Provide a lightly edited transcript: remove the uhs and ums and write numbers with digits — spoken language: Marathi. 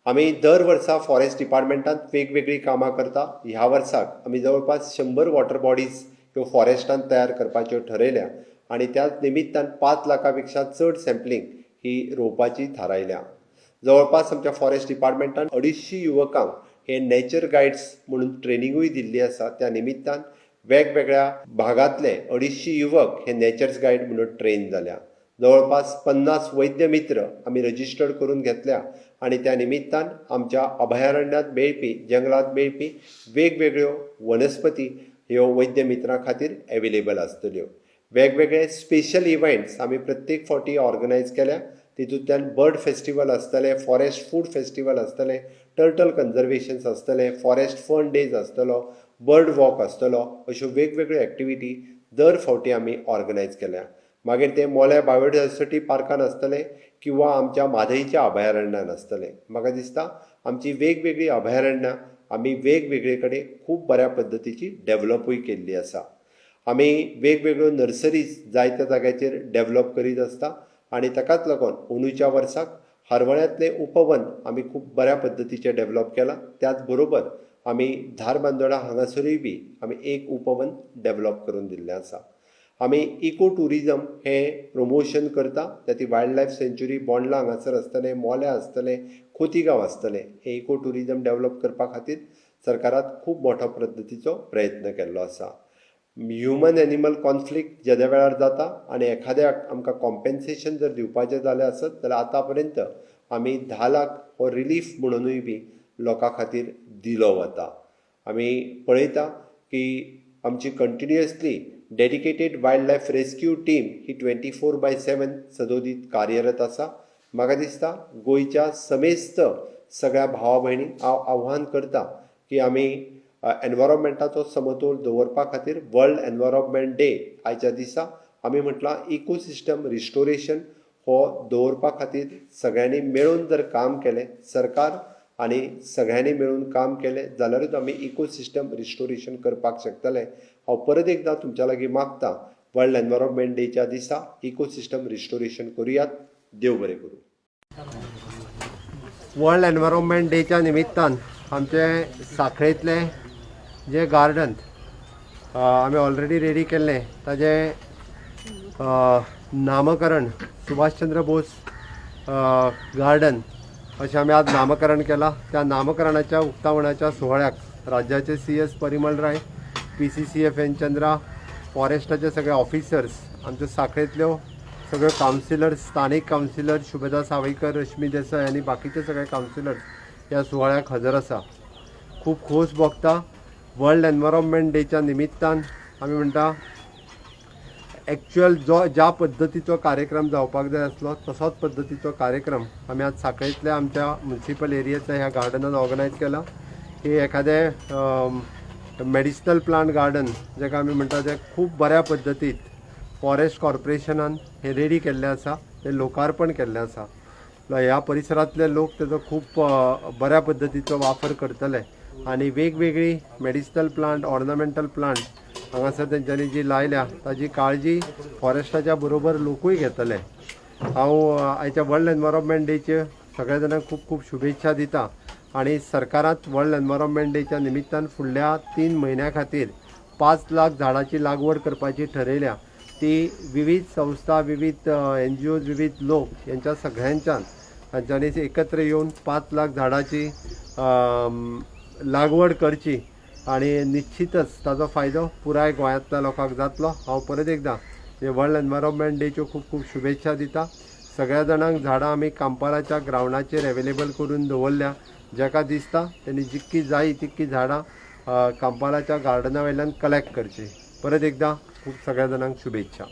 आम्ही दर वर्सा फॉरेस्ट डिपार्टमेंटात वेगवेगळी कामां करता. ह्या वर्साक आमी जवळपास 100 वॉटर बॉडीज ह्यो फॉरेस्टान तयार करपाच्यो ठरयल्या आनी त्याच निमित्तान 5 लाखां पेक्षा चड सॅम्पलिंग ही रोवपाची थारायल्या. जवळपास आमच्या फॉरेस्ट डिपार्टमेंटान 250 युवकांक हे नेचर गायड्स म्हणून ट्रेनिंगूय दिल्ली आसा. त्या निमित्तान वेगवेगळ्या भागांतले 250 युवक हे नेचर्स गायड म्हणून ट्रेन जाल्या. जवळपास 50 वैद्य मित्र आमी रजिस्टर्ड करून घेतल्या आनी त्या निमित्तान आमच्या अभयारण्यांत मेळपी जंगलात मेळपी वेगवेगळ्यो वनस्पती ह्यो वैद्य मित्रां खातीर एवेलेबल आसतल्यो. वेगवेगळे स्पेशल इव्हेंट्स आमी प्रत्येक फावटी ऑर्गनायज केल्या. तितूंतल्यान बर्ड फेस्टिवल आसतले, फॉरेस्ट फूड फेस्टिवल आसतले, टर्टल कन्जर्वेशन्स आसतले, फॉरेस्ट फन डेज आसतलो, बर्ड वॉक आसतलो, अश्यो वेगवेगळ्यो एक्टिविटी दर फावटी आमी ऑर्गनायज केल्या. मागीर ते मोले बायोडायवर्सिटी पार्कान आसतले किंवा आमच्या म्हादईच्या अभयारण्यान आसतले. म्हाका दिसता आमची वेगवेगळी अभयारण्यां आमी वेगवेगळे कडेन खूब बऱ्या पद्दतीची डेव्हलपूय केल्ली आसा. आमी वेगवेगळ्यो नर्सरीज जायत्या जाग्याचेर डेव्हलप करीत आसता आनी ताकाच लागून अंदूच्या वर्साक हरवळ्यांतलें उपवन आमी खूब बऱ्या पद्दतीचें डेव्हलप केलां. त्याच बरोबर आमी धारबांदोडा हांगासरूय बी आमी एक उपवन डेव्हलप करून दिल्लें आसा. आमी इको टुरिजम हें प्रमोशन करता. ती वायल्ड लायफ सेंच्युरी बोंडला हांगासर आसतलें, मोल्या आसतलें, खोतीगांव आसतलें. हे इको टुरिजम डेव्हलप करपा खातीर सरकारान खूब मोठ्या पद्दतीचो प्रयत्न केल्लो आसा. ह्युमन एनिमल कॉन्फ्लिक्ट जेद्या वेळार जाता आनी एखाद्याक आमकां कॉम्पेन्सेशन जर दिवपाचें जालें आसत जाल्यार आतां पर्यंत आमी 10 लाख हो रिलीफ म्हणूनय बी लोकां खातीर दिलो वता. आमी पळयता की आमची continuously dedicated wildlife rescue team ही 24/7 सदोदीत कार्यरत आसा. म्हाका दिसता गोंयच्या समेस्त सगळ्या भावा भयणींक हांव आव्हान करता की आमी एनवायरॉन्मेंटाचो समतोल दवरपा खातीर वर्ल्ड एनवायरॉन्मेंट डे आयच्या दिसा आमी म्हटलां इकोसिस्टम रिस्टोरेशन हो दवरपा खातीर सगळ्यांनी मेळून जर काम केलें, सरकार आनी सगळ्यांनी मेळून काम केलें जाल्यारूच आमी इकोसिस्टम रिस्टोरेशन करपाक शकतले. हांव परत एकदां तुमच्या लागीं मागतां वर्ल्ड एनवायरॉन्मेंट डेच्या दिसा इकोसिस्टम रिस्टोरेशन करुयात. देव बरें करूं. वर्ल्ड एनवायरॉन्मेंट डेच्या निमित्तान आमचे सांखळेंतलें जें गार्डन आमी ऑलरेडी रेडी केल्लें ताजें नामकरण सुभाषचंद्र बोस गार्डन अशें आमी आज नामकरण केलां. त्या नामकरणाच्या उक्तावणाच्या सुवाळ्याक राज्याचे CS Parimal Rai, PCCF N Chandra, फॉरेस्टाचे सगळे ऑफिसर्स, आमच्यो सांखळेंतल्यो सगळ्यो कावन्सिलर्स, स्थानीक कावन्सिलर शुभदा सावयकर, रश्मी देसाय आनी बाकीचे सगळे कावन्सिलर्स ह्या सुवाळ्याक हजर आसा. खूब खोस भोगता. वर्ल्ड एनवायरॉन्मेंट डेच्या निमित्तान आमी म्हणटा एक्चुअल ज्या पद्दतीचो कार्यक्रम जावपाक जाय आसलो तसोच पद्दतीचो कार्यक्रम आमी आज सांखळेंतल्या आमच्या म्युनिसिपल एरियेच्या ह्या गार्डनान ऑर्गनायज केला. ही एखादें मेडिसिनल प्लांट गार्डन जेका आमी म्हणटा तें खूब बऱ्या पद्दतीन फॉरेस्ट कॉर्पोरेशनान हे रेडी केल्लें आसा, तें लोकार्पण केल्लें आसा. ह्या परिसरांतले लोक तेजो खूब बऱ्या पद्दतीचो वापर करतले आनी वेगवेगळी मेडिसिनल प्लांट, ऑर्नामेंटल प्लांट हांगासर तेंच्यांनी जी लायल्या ताजी काळजी फॉरेस्टाच्या बरोबर लोकूय घेतले. हांव आयच्या वर्ल्ड एनवायरॉन्मेंट डेचे सगळ्या जाणांक खूब खूब शुभेच्छा दिता आनी सरकारान वर्ल्ड एनवायरॉन्मेंट डेच्या निमित्तान फुडल्या 3 म्हयन्यां खातीर 5 लाख झाडांची लागवड करपाची ठरयल्या. ती विविध संस्था, विविध NGOज, विविध लोक यांच्या सगळ्यांच्यान तांच्यांनी एकत्र येवन 5 लाख झाडांची लागवड करची आनी निश्चितच ताजो फायदो पुराय गोंयांतल्या लोकांक जातलो. हांव परत एकदां हे वर्ल्ड एनवायरॉन्मेंट डेच्यो खूब खूब शुभेच्छा दिता. सगळ्या जाणांक झाडां आमी कांपालाच्या ग्रावंडाचेर एवेलेबल करून दवरल्या. जाका दिसता तेणी जितकी जाय तितकी झाडां कांपालाच्या गार्डना वयल्यान कलेक्ट करची. परत एकदां खूब सगळ्या जाणांक शुभेच्छा.